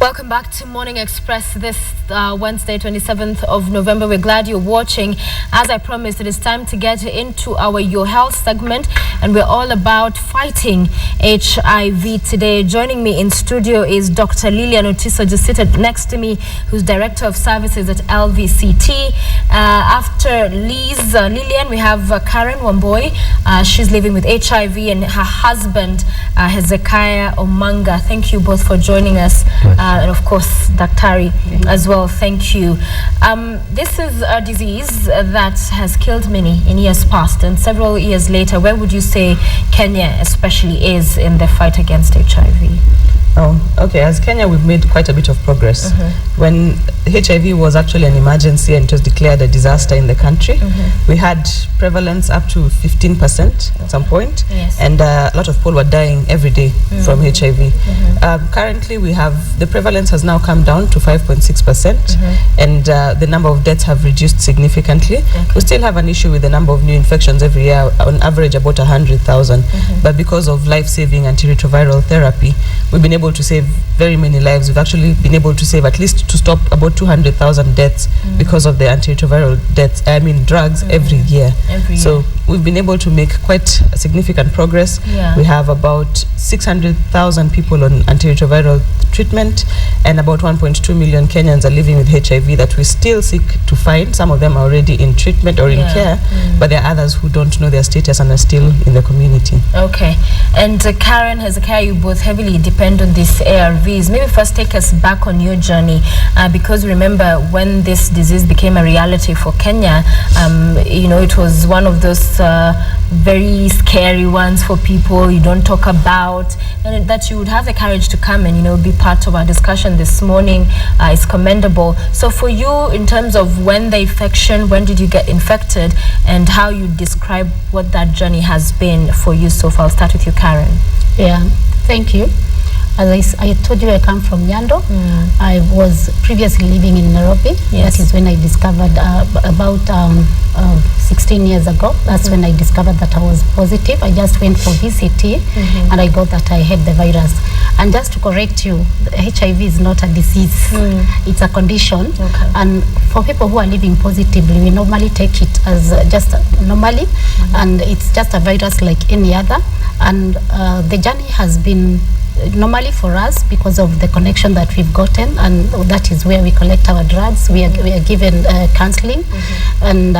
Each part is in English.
Welcome back to Morning Express this Wednesday, 27th of November. We're glad you're watching. As I promised, it is time to get into our Your Health segment, and we're all about fighting HIV today. Joining me in studio is Dr. Lilian Otiso, just seated next to me, who's Director of Services at LVCT. After Lilian, we have Karen Wamboi. She's living with HIV, and her husband, Hezekiah Omanga. Thank you both for joining us. And of course, Daktari as well, thank you. This is a disease that has killed many in years past, and several years later. Where would you say Kenya especially is in the fight against HIV? Oh, okay. As Kenya, we've made quite a bit of progress. When HIV was actually an emergency and it was declared a disaster in the country, we had prevalence up to 15% at some point, and a lot of people were dying every day from HIV. Currently, we have the prevalence has now come down to 5.6%, and the number of deaths have reduced significantly. We still have an issue with the number of new infections every year, on average about 100,000. But because of life-saving antiretroviral therapy, we've been able to save very many lives. We've actually been able to save, at least to stop, about 200,000 deaths because of the antiretroviral drugs every year. So we've been able to make quite significant progress. We have about 600,000 people on antiretroviral treatment, and about 1.2 million Kenyans are living with HIV that we still seek to find. Some of them are already in treatment or in care, but there are others who don't know their status and are still in the community. Okay. And Karen, Hezekiah, you both heavily depend on these ARVs. Maybe first take us back on your journey, because remember when this disease became a reality for Kenya, you know, it was one of those very scary ones for people you don't talk about, and that you would have the courage to come and, you know, be part of our discussion this morning is commendable. So for you, in terms of when the infection, when did you get infected, and how you describe what that journey has been for you so far? I'll start with you, Karen. Yeah, thank you. As I told you, I come from Nyando. I was previously living in Nairobi. That is when I discovered about 16 years ago. That's when I discovered that I was positive. I just went for VCT and I got that I had the virus. And just to correct you, HIV is not a disease. It's a condition. And for people who are living positively, we normally take it as just normally, and it's just a virus like any other. And the journey has been normally for us because of the connection that we've gotten, and that is where we collect our drugs. We are given counseling, and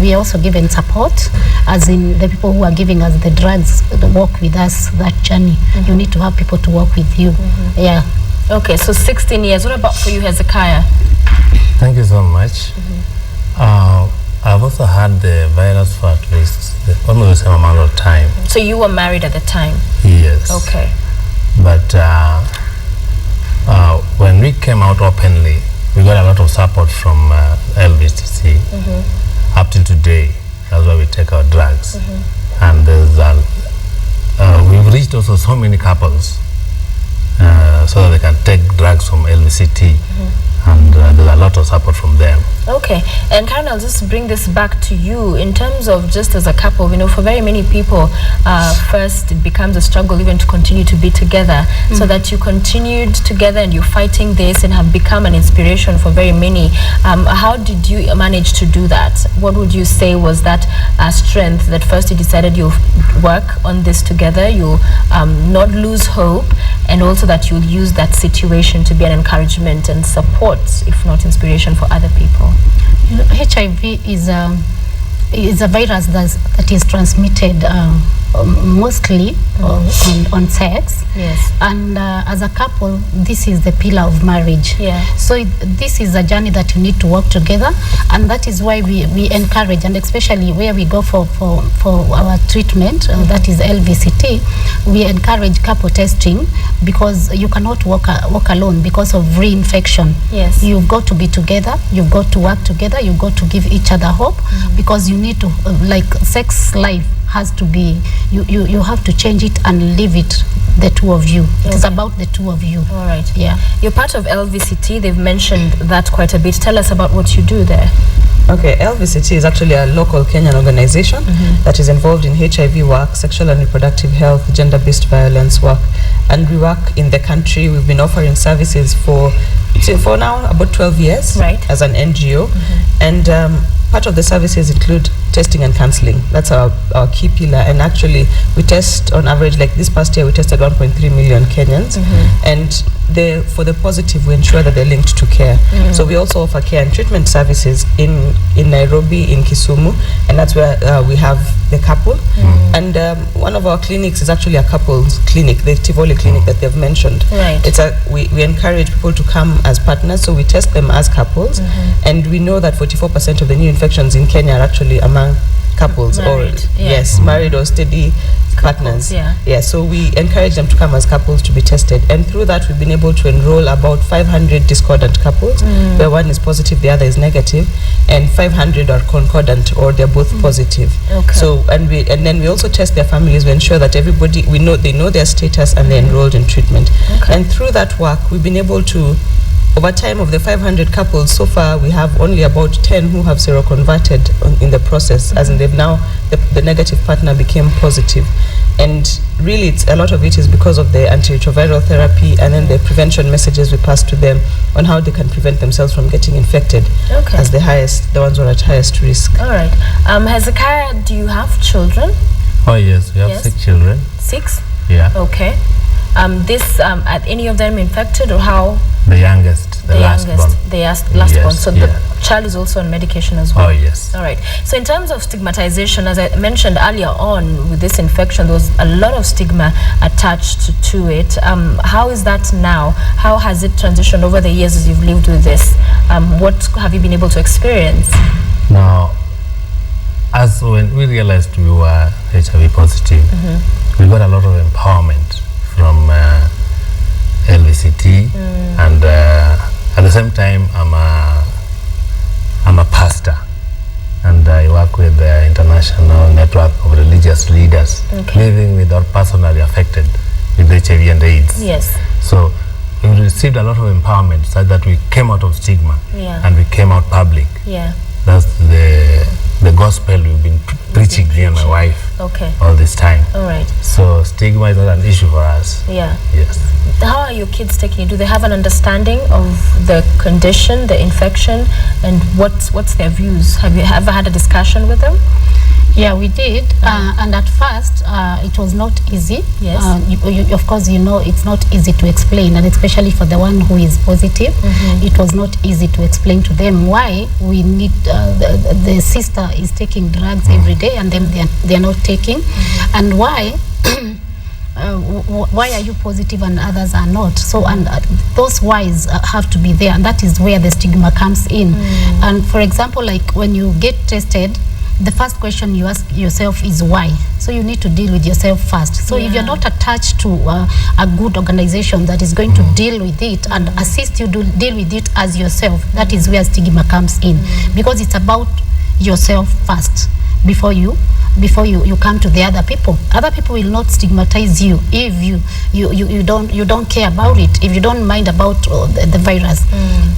we are also given support, as in the people who are giving us the drugs walk with us that journey. You need to have people to walk with you. Okay, so 16 years. What about for you, Hezekiah? Thank you so much. I've also had the virus for at least almost the same amount of time. So you were married at the time? Yes. Okay. But when we came out openly, we got a lot of support from LVCT. Up till today, that's why we take our drugs. And there's we've reached also so many couples so that they can take drugs from LVCT. And there's a lot of support from them. Okay, and Karen, I'll just bring this back to you in terms of just as a couple. You know, for very many people, first it becomes a struggle even to continue to be together. So that you continued together and you're fighting this and have become an inspiration for very many. How did you manage to do that? What would you say was that strength that first you decided you'll work on this together, you'll not lose hope, and also that you'll use that situation to be an encouragement and support, if not inspiration, for other people? HIV is a virus that is transmitted mostly on sex. And as a couple, this is the pillar of marriage. So this is a journey that you need to work together, and that is why we encourage, and especially where we go for our treatment, that is LVCT, we encourage couple testing, because you cannot walk alone because of reinfection. You've got to be together, you've got to work together, you've got to give each other hope, because you need to, like sex life has to be, you have to change it and leave it, the two of you. It is about the two of you. All right. Yeah. You're part of LVCT. They've mentioned that quite a bit. Tell us about what you do there. Okay, LVCT is actually a local Kenyan organization that is involved in HIV work, sexual and reproductive health, gender-based violence work, and we work in the country. We've been offering services for now about 12 years as an NGO, and part of the services include testing and counseling. That's our key pillar, and actually we test on average, like this past year we tested 1.3 million Kenyans, and for the positive we ensure that they're linked to care. So we also offer care and treatment services in Nairobi, in Kisumu, and that's where we have the couple, and one of our clinics is actually a couples clinic, the Tivoli clinic that they've mentioned. It's we encourage people to come as partners, so we test them as couples, and we know that 44% of the new infections in Kenya are actually among couples, married, married or steady partners. So we encourage them to come as couples to be tested, and through that we've been able to enroll about 500 discordant couples, where one is positive, the other is negative, and 500 are concordant, or they're both positive. So and then we also test their families. We ensure that everybody, they know their status and they're enrolled in treatment. And through that work we've been able to, over time, of the 500 couples, so far we have only about 10 who have seroconverted in the process, as in they've now, the negative partner became positive. And really, a lot of it is because of the antiretroviral therapy and then the prevention messages we pass to them on how they can prevent themselves from getting infected as the ones who are at highest risk. All right. Hezekiah, do you have children? Oh yes, we have 6 children. 6? Yeah. Okay. Are any of them infected, or how? The youngest, the last born. The last born. So the child is also on medication as well. Oh yes. All right. So in terms of stigmatization, as I mentioned earlier on, with this infection, there was a lot of stigma attached to it. How is that now? How has it transitioned over the years as you've lived with this? What have you been able to experience? Now, as when we realized we were HIV positive, we got a lot of empowerment from LVCT, and at the same time I'm a pastor, and I work with the international network of religious leaders living with or personally affected with HIV and AIDS. Yes. So we received a lot of empowerment, so that we came out of stigma and we came out public. That's the gospel we've been preaching, me and my wife, all this time. All right. So stigma is not an issue for us. Yes. How are your kids taking it? Do they have an understanding of the condition, the infection, and what's their views? Have you ever had a discussion with them? Yeah, we did, and at first it was not easy. Yes. Of course, you know, it's not easy to explain, and especially for the one who is positive, it was not easy to explain to them why we need, the sister is taking drugs every day and then they're not taking, and why why are you positive and others are not? So, and those whys have to be there, and that is where the stigma comes in. And for example, like when you get tested, the first question you ask yourself is why. So you need to deal with yourself first. So if you're not attached to a good organization that is going to deal with it and assist you to deal with it as yourself, that is where stigma comes in, because it's about yourself first before you come to the other people. Other people will not stigmatize you if you don't care about it, if you don't mind about the virus.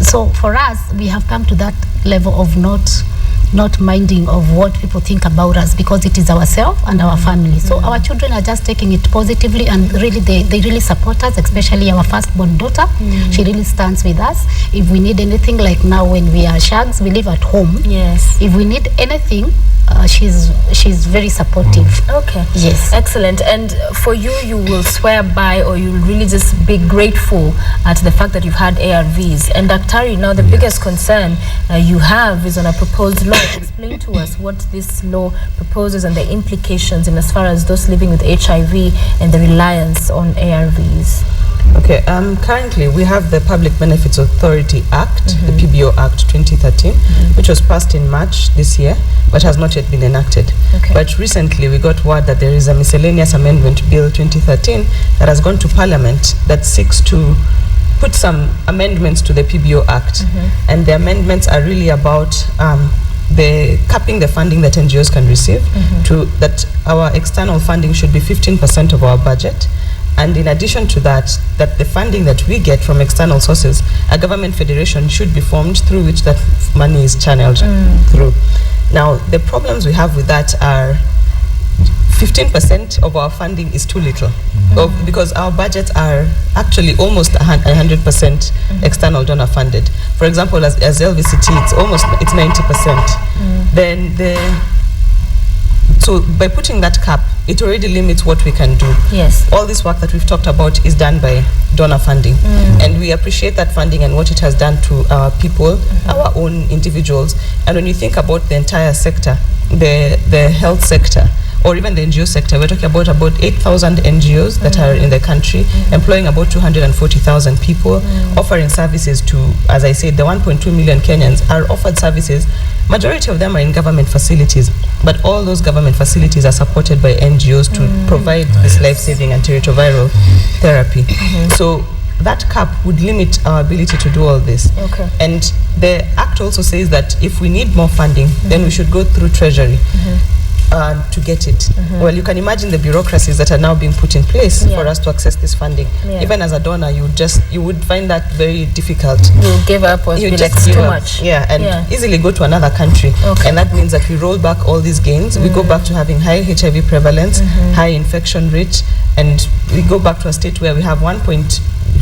So for us, we have come to that level of not minding of what people think about us, because it is ourselves and our family. So our children are just taking it positively, and really they really support us, especially our firstborn daughter. She really stands with us. If we need anything, like now when we are shags, we live at home. Yes. If we need anything, she's very supportive. Okay. Yes. Excellent. And for you, you will swear by, or you'll really just be grateful at the fact that you've had ARVs. And Daktari, now the biggest concern you have is on a proposed law. Explain to us what this law proposes and the implications in as far as those living with HIV and the reliance on ARVs. Okay, currently we have the Public Benefits Authority Act, the PBO Act 2013, which was passed in March this year, but has not yet been enacted. But recently we got word that there is a miscellaneous amendment bill 2013 that has gone to Parliament that seeks to put some amendments to the PBO Act. And the amendments are really about the capping the funding that NGOs can receive, to that our external funding should be 15% of our budget. And in addition to that, that the funding that we get from external sources, a government federation should be formed through which that money is channeled through. Now, the problems we have with that are 15% of our funding is too little, because our budgets are actually almost 100% external donor funded. For example, as LVCT, it's 90%. Then so by putting that cap, it already limits what we can do. Yes. All this work that we've talked about is done by donor funding. And we appreciate that funding and what it has done to our people, our own individuals. And when you think about the entire sector, the health sector, or even the NGO sector, we're talking about 8,000 NGOs that are in the country, employing about 240,000 people, offering services to, as I said, the 1.2 million Kenyans are offered services. Majority of them are in government facilities, but all those government facilities are supported by NGOs to provide this life-saving antiretroviral therapy. So that cap would limit our ability to do all this. Okay. And the Act also says that if we need more funding, then we should go through Treasury to get it. Well, you can imagine the bureaucracies that are now being put in place for us to access this funding. Even as a donor, you would find that very difficult. You'll give up, or You be like, just too give up. much. And easily go to another country. And that means that we roll back all these gains. We go back to having high HIV prevalence, high infection rate, and we go back to a state where we have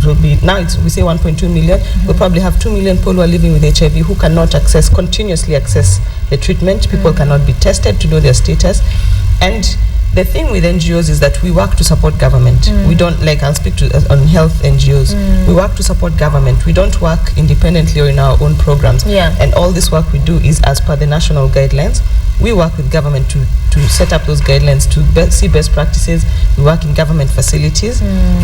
we say 1.2 million. We'll probably have 2 million people who are living with HIV who cannot continuously access the treatment. People cannot be tested to know their status. And the thing with NGOs is that we work to support government. We don't, I'll speak on health NGOs. We work to support government. We don't work independently or in our own programs. And all this work we do is as per the national guidelines. We work with government to set up those guidelines, to see best practices. We work in government facilities.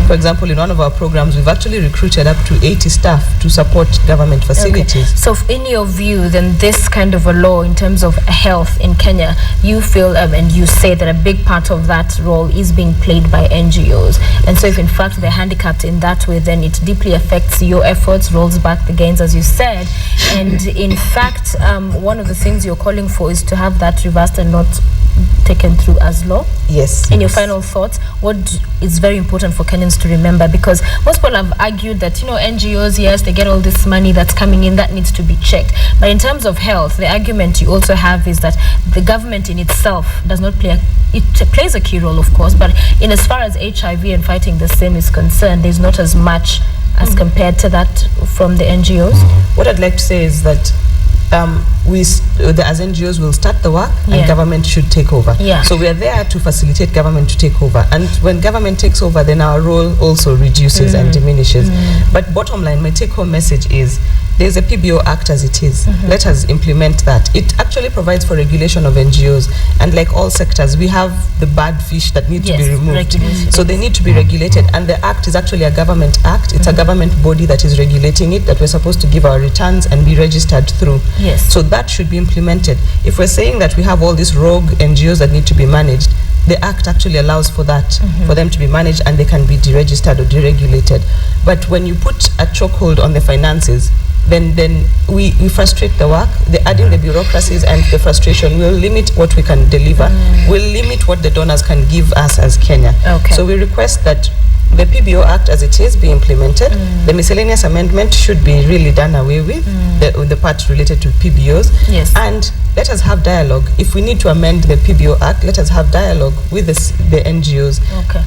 For example, in one of our programs, we've actually recruited up to 80 staff to support government facilities. So in your view, then this kind of a law in terms of health in Kenya, you feel, and you say that a big part of that role is being played by NGOs. And so if in fact they're handicapped in that way, then it deeply affects your efforts, rolls back the gains, as you said. And in fact, one of the things you're calling for is to have that reversed and not taken through as law. Yes. In your final thoughts, what is very important for Kenyans to remember? Because most people have argued that, NGOs, yes, they get all this money that's coming in, that needs to be checked. But in terms of health, the argument you also have is that the government in itself does not play it plays a key role, of course, but in as far as HIV and fighting the same is concerned, there's not as much as compared to that from the NGOs. What I'd like to say is that as NGOs will start the work and government should take over. So we are there to facilitate government to take over. And when government takes over, then our role also reduces and diminishes. But bottom line, my take-home message is there's a PBO Act as it is. Let us implement that. It actually provides for regulation of NGOs. And like all sectors, we have the bad fish that need to be removed. So they need to be regulated. And the Act is actually a government act. It's a government body that is regulating it, that we're supposed to give our returns and be registered through. So that should be implemented. If we're saying that we have all these rogue NGOs that need to be managed, the Act actually allows for that, for them to be managed, and they can be deregistered or deregulated. But when you put a chokehold on the finances, then we frustrate the work. Adding the bureaucracies and the frustration will limit what we can deliver, will limit what the donors can give us as Kenya. So we request that the PBO Act as it is be implemented. The miscellaneous amendment should be really done away with, the part related to PBOs. And let us have dialogue. If we need to amend the PBO Act, let us have dialogue with the NGOs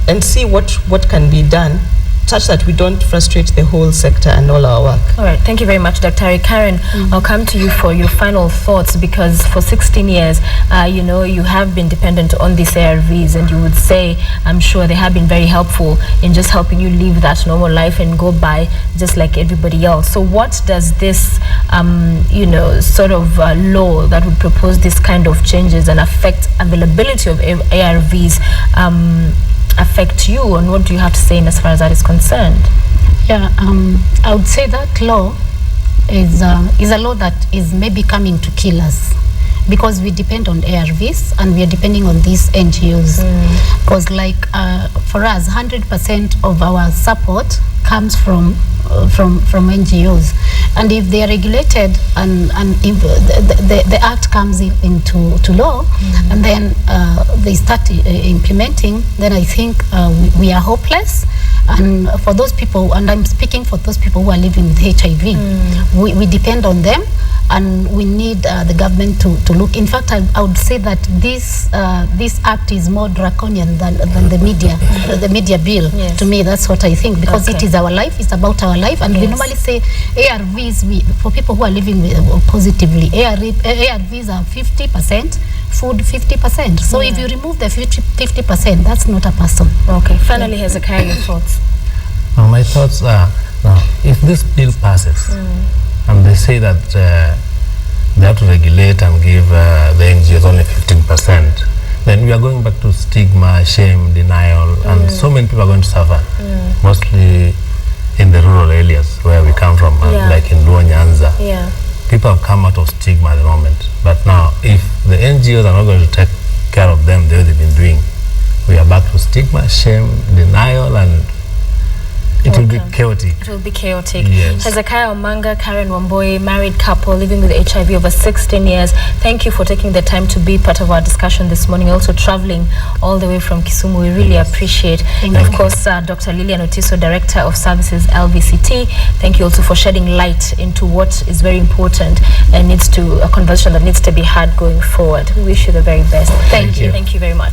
and see what can be done, such that we don't frustrate the whole sector and all our work. All right, thank you very much, Dr. Karen. I'll come to you for your final thoughts, because for 16 years, you have been dependent on these ARVs, and you would say, I'm sure they have been very helpful in just helping you live that normal life and go by just like everybody else. So what does this, sort of law that would propose this kind of changes and affect availability of ARVs affect you, and what do you have to say in as far as that is concerned? I would say that law is a law that is maybe coming to kill us, because we depend on ARVs and we are depending on these NGOs. Because for us, 100% of our support comes from NGOs, And if they are regulated and if the act comes into law, and then they start implementing, then I think we are hopeless. And for those people, and I'm speaking for those people who are living with HIV, we depend on them, and we need the government to look. In fact, I would say that this act is more draconian than the media bill. Yes. To me, that's what I think, because it is our life, it's about our life, and we normally say ARVs, for people who are living with, positively, ARVs are 50%, food 50%. So if you remove the 50%, that's not a person. Okay, finally, Hezekiah, your thoughts? My thoughts are, now, if this bill passes, and they say that they have to regulate and give the NGOs only 15%, then we are going back to stigma, shame, denial, and so many people are going to suffer, mostly in the rural areas where we come from, like in Luo Nyanza. People have come out of stigma at the moment, but now if the NGOs are not going to take care of them the way they've been doing, we are back to stigma, shame, denial, and it will be chaotic. It will be chaotic. Yes. Hezekiah Omanga, Karen Wamboi, married couple living with HIV over 16 years. Thank you for taking the time to be part of our discussion this morning. Also traveling all the way from Kisumu. We really appreciate. And of course, Dr. Lilian Otiso, Director of Services, LVCT. Thank you also for shedding light into what is very important and needs to, a conversation that needs to be had going forward. We wish you the very best. Thank you. Thank you very much.